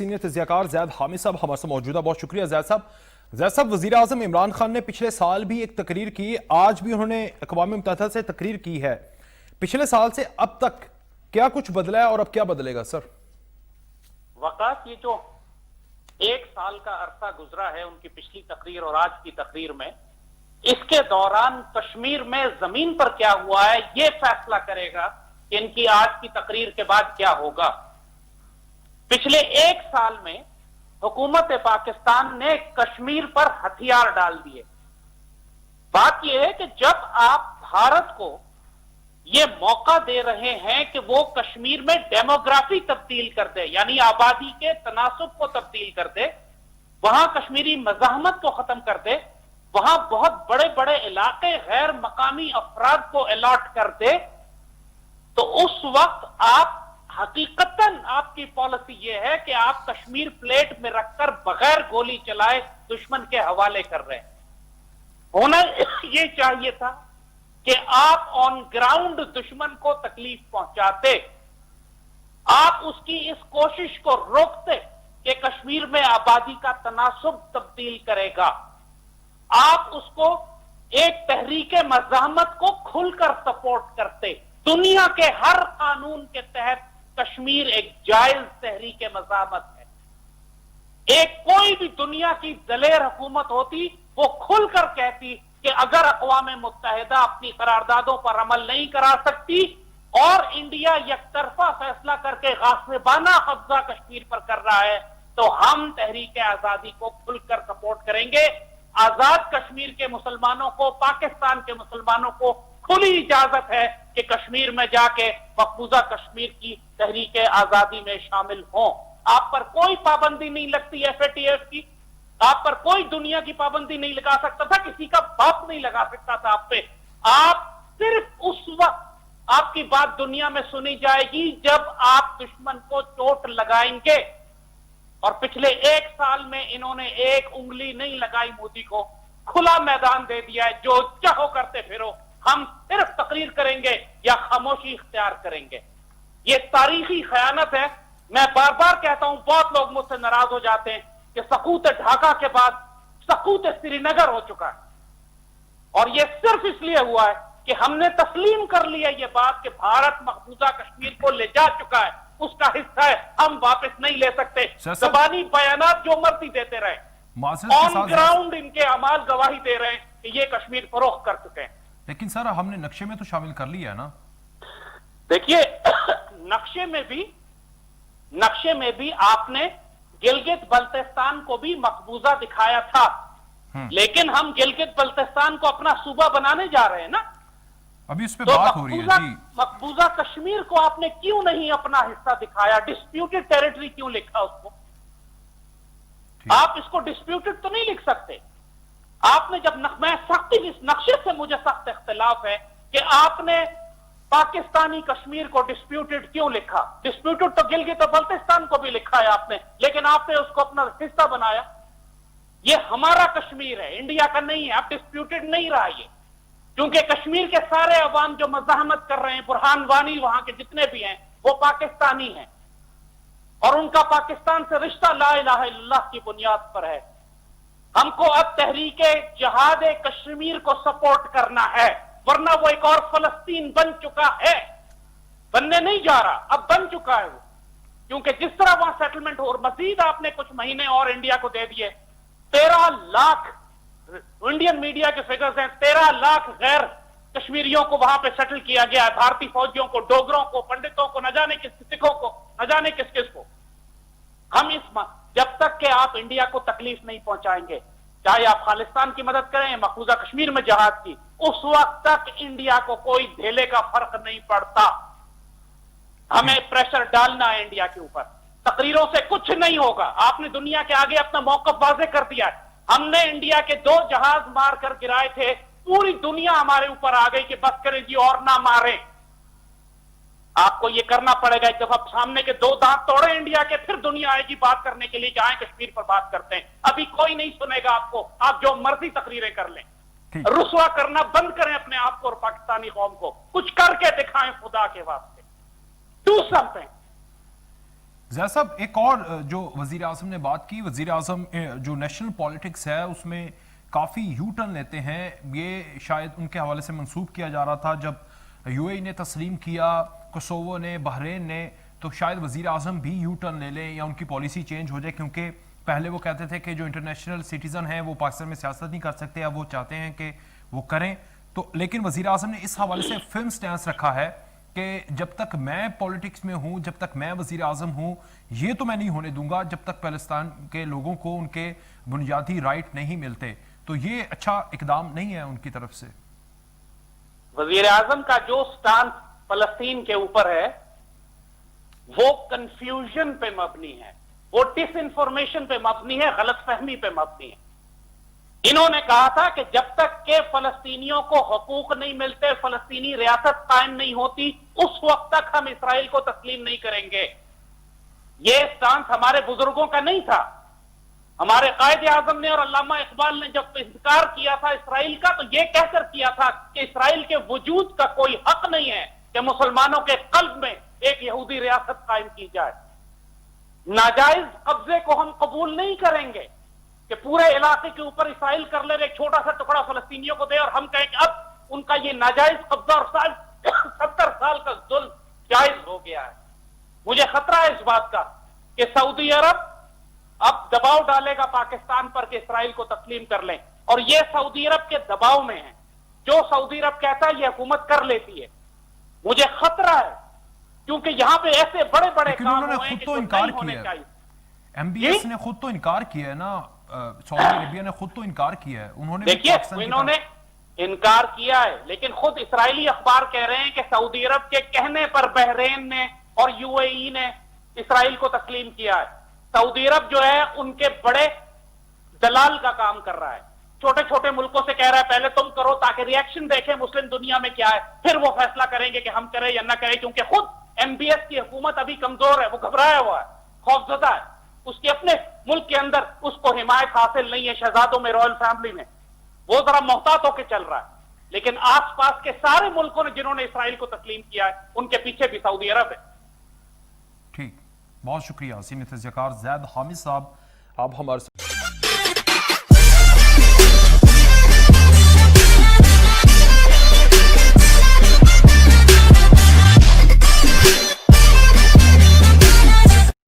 Senior तज्जियाकार ज़ैद हामिद साहब हमारे साथ मौजूद है। बहुत शुक्रिया ज़ैद साहब। ज़ैद साहब, वज़ीर आज़म इमरान खान ने पिछले साल भी एक तकरीर की, आज भी उन्होंने अक़वाम मुत्तहिदा से तकरीर की है। पिछले साल से अब तक क्या कुछ बदला है और अब क्या बदलेगा सर? वकास, ये जो एक साल का अरसा गुजरा है उनकी पिछली तकरीर और आज की तकरीर में, इसके दौरान कश्मीर में जमीन पर क्या हुआ है ये फैसला करेगा कि इनकी आज की तकरीर के बाद क्या होगा। पिछले एक साल में हुकूमत पाकिस्तान ने कश्मीर पर हथियार डाल दिए। बात यह है कि जब आप भारत को ये मौका दे रहे हैं कि वो कश्मीर में डेमोग्राफी तब्दील कर दे, यानी आबादी के तनासुब को तब्दील कर दे, वहां कश्मीरी मज़ाहमत को खत्म कर दे, वहां बहुत बड़े बड़े इलाके गैर मकामी अफराद को अलॉट कर दे, तो उस वक्त आप हकीकतन आपकी पॉलिसी यह है कि आप कश्मीर प्लेट में रखकर बगैर गोली चलाए दुश्मन के हवाले कर रहे हैं। होना यह चाहिए था कि आप ऑन ग्राउंड दुश्मन को तकलीफ पहुंचाते, आप उसकी इस कोशिश को रोकते कि कश्मीर में आबादी का तनासुब तब्दील करेगा, आप उसको एक तहरीके मज़ाहमत को खुलकर सपोर्ट करते। दुनिया के हर कानून के तहत कश्मीर एक जायज तहरीके मज़ाहमत है। एक कोई भी दुनिया की दलेर हुकूमत होती वो खुलकर कहती कि अगर अक़वाम मुत्तहिदा अपनी करारदादों पर अमल नहीं करा सकती और इंडिया यकतरफा फैसला करके गासिबाना कब्जा कश्मीर पर कर रहा है, तो हम तहरीक आजादी को खुलकर सपोर्ट करेंगे। आजाद कश्मीर के मुसलमानों को, पाकिस्तान के मुसलमानों को खुली इजाजत है कि कश्मीर में जाके मकबूजा कश्मीर की तहरीक आजादी में शामिल हों। आप पर कोई पाबंदी नहीं लगती FATF की, आप पर कोई दुनिया की पाबंदी नहीं लगा सकता था, किसी का बाप नहीं लगा सकता था आप पे। आप सिर्फ उस वक्त आपकी बात दुनिया में सुनी जाएगी जब आप दुश्मन को चोट लगाएंगे। और पिछले एक साल में इन्होंने एक उंगली नहीं लगाई मोदी को, खुला मैदान दे दिया है, जो चाहो करते फिरो, हम सिर्फ तकरीर करेंगे या खामोशी इख्तियार करेंगे। ये तारीखी खयानत है। मैं बार बार कहता हूं, बहुत लोग मुझसे नाराज हो जाते हैं कि सकूत ढाका के बाद सकूत श्रीनगर हो चुका है, और यह सिर्फ इसलिए हुआ है कि हमने तस्लीम कर लिया ये बात कि भारत मकबूजा कश्मीर को ले जा चुका है, उसका हिस्सा है, हम वापस नहीं ले सकते। ज़बानी बयानात जो मर्जी देते रहे, ऑन ग्राउंड इनके अमाल गवाही दे रहे हैं कि ये कश्मीर फरोख्त कर चुके हैं। लेकिन सर, हमने नक्शे में तो शामिल कर लिया है ना। देखिए, नक्शे में भी आपने गिलगित बल्तिस्तान को भी मकबूजा दिखाया था, लेकिन हम गिलगित बल्तिस्तान को अपना सूबा बनाने जा रहे हैं ना, अभी उस पे तो बात हो रही है जी। मकबूजा कश्मीर को आपने क्यों नहीं अपना हिस्सा दिखाया? डिस्प्यूटेड टेरिटरी क्यों लिखा उसको? आप इसको डिस्प्यूटेड तो नहीं लिख सकते। आपने जब मैं सख्ती, इस नक्शे से मुझे सख्त इख्तिलाफ है कि आपने पाकिस्तानी कश्मीर को डिस्प्यूटेड क्यों लिखा? डिस्प्यूटेड तो गिलगित और बल्तिस्तान को भी लिखा है आपने, लेकिन आपने उसको अपना हिस्सा बनाया। ये हमारा कश्मीर है, इंडिया का नहीं है। आप डिस्प्यूटेड नहीं रहा ये, क्योंकि कश्मीर के सारे अवाम जो मज़ाहमत कर रहे हैं, बुरहान वानी वहां के जितने भी हैं, वो पाकिस्तानी हैं और उनका पाकिस्तान से रिश्ता ला इलाहा इल्लल्लाह की बुनियाद पर है। हमको अब तहरीके जिहाद कश्मीर को सपोर्ट करना है, वरना वो एक और फलस्तीन बन चुका है। बनने नहीं जा रहा, अब बन चुका है वो, क्योंकि जिस तरह वहां सेटलमेंट हो, और मजीद आपने कुछ महीने और इंडिया को दे दिए। 13 लाख इंडियन मीडिया के फिगर्स हैं, 13 लाख गैर कश्मीरियों को वहां पे सेटल किया गया है, भारतीय फौजियों को, डोगरों को, पंडितों को, न जाने किस सिखों को, न जाने किस किस को। हम जब तक कि आप इंडिया को तकलीफ नहीं पहुंचाएंगे, चाहे आप खालिस्तान की मदद करें, मकबूजा कश्मीर में जहाद की, उस वक्त तक इंडिया को कोई धेले का फर्क नहीं पड़ता। हमें प्रेशर डालना है इंडिया के ऊपर। तकरीरों से कुछ नहीं होगा। आपने दुनिया के आगे अपना मौक़िफ़ वाज़ेह कर दिया है। हमने इंडिया के 2 जहाज मार कर गिराए थे, पूरी दुनिया हमारे ऊपर आ गई कि बस करें जी और ना मारें। आपको ये करना पड़ेगा। जब आप सामने के 2 दांत तोड़े इंडिया के, फिर दुनिया आएगी बात करने के लिए कि आए कश्मीर पर बात करते हैं। अभी कोई नहीं सुनेगा आपको, आप जो मर्जी तकरीरें कर लें। रुसवा करना बंद करें अपने आप को और पाकिस्तानी कौम को, कुछ करके दिखाएं खुदा के वास्ते। Do something. जैद साहब, एक और जो वजीर आजम ने बात की, वजीर आजम जो नेशनल पॉलिटिक्स है उसमें काफ़ी यू टर्न लेते हैं। ये शायद उनके हवाले से मंसूब किया जा रहा था जब यूएई ने तस्लीम किया, कोसोवो ने, बहरीन ने, तो शायद वजीर आजम भी यू टर्न ले लें या उनकी पॉलिसी चेंज हो जाए, क्योंकि पहले वो कहते थे कि जो इंटरनेशनल सिटीजन हैं वो पाकिस्तान में सियासत नहीं कर सकते, अब वो चाहते हैं कि वो करें। तो लेकिन वजीर आजम ने इस हवाले से फिल्म स्टैंस रखा है कि जब तक मैं पॉलिटिक्स में हूं, जब तक मैं वजीर आजम हूं, ये तो मैं नहीं होने दूंगा जब तक पैलेस्टाइन के लोगों को उनके बुनियादी राइट नहीं मिलते। तो ये अच्छा इकदाम नहीं है उनकी तरफ से। वजीर आजम का जो स्टांस फलस्तीन के ऊपर है वो कंफ्यूजन पे मबनी है, वो डिसइंफॉर्मेशन पे मबनी है, गलतफहमी पे मबनी है। इन्होंने कहा था कि जब तक के फलस्तीनियों को हकूक नहीं मिलते, फलस्तीनी रियासत कायम नहीं होती, उस वक्त तक हम इसराइल को तस्लीम नहीं करेंगे। यह स्टांस हमारे बुजुर्गों का नहीं था। हमारे कायदे आजम ने और अल्लामा इकबाल ने जब इनकार किया था इसराइल का, तो यह कहकर किया था कि इसराइल के वजूद का कोई हक नहीं है कि मुसलमानों के कल्ब में एक यहूदी रियासत कायम की जाए। नाजायज कब्जे को हम कबूल नहीं करेंगे कि पूरे इलाके के ऊपर इसराइल कर ले, एक छोटा सा टुकड़ा फलस्तीनियों को दे और हम कहें कि अब उनका ये नाजायज कब्जा और 70 साल का जुल्म जायज हो गया है। मुझे खतरा है इस बात का कि सऊदी अरब अब दबाव डालेगा पाकिस्तान पर कि इसराइल को तस्लीम कर लें, और यह सऊदी अरब के दबाव में है। जो सऊदी अरब कहता है यह हुकूमत कर लेती है। मुझे खतरा है क्योंकि यहां पे ऐसे बड़े बड़े काम हुए हैं कि जो नहीं होने चाहिए। एमबीएस ने खुद तो इनकार किया है ना, सऊदी अरेबिया ने खुद तो इनकार किया है। उन्होंने देखिए, इन्होंने इनकार किया है, लेकिन खुद इस्राएली अखबार कह रहे हैं कि सऊदी अरब के कहने पर बहरीन ने और यूएई ने इसराइल को तस्लीम किया है। सऊदी अरब जो है उनके बड़े दलाल का काम कर रहा है, छोटे छोटे मुल्कों से कह रहा है पहले तुम करो ताकि रिएक्शन देखें मुस्लिम दुनिया में क्या है, फिर वो फैसला करेंगे कि हम करें या ना करें। क्योंकि खुद एमबीएस की हुकूमत अभी कमजोर है, वो घबराया हुआ है, खौफजदा है, उसके अपने मुल्क के अंदर उसको हिमायत हासिल नहीं है शहजादों में, रॉयल फैमिली में, वो जरा मोहतात होकर चल रहा है। लेकिन आसपास के सारे मुल्कों ने जिन्होंने इसराइल को तस्लीम किया है उनके पीछे भी सऊदी अरब है। ठीक, बहुत शुक्रिया सीनियर तजज़ियाकार ज़ैद हामिद साहब, आप हमारे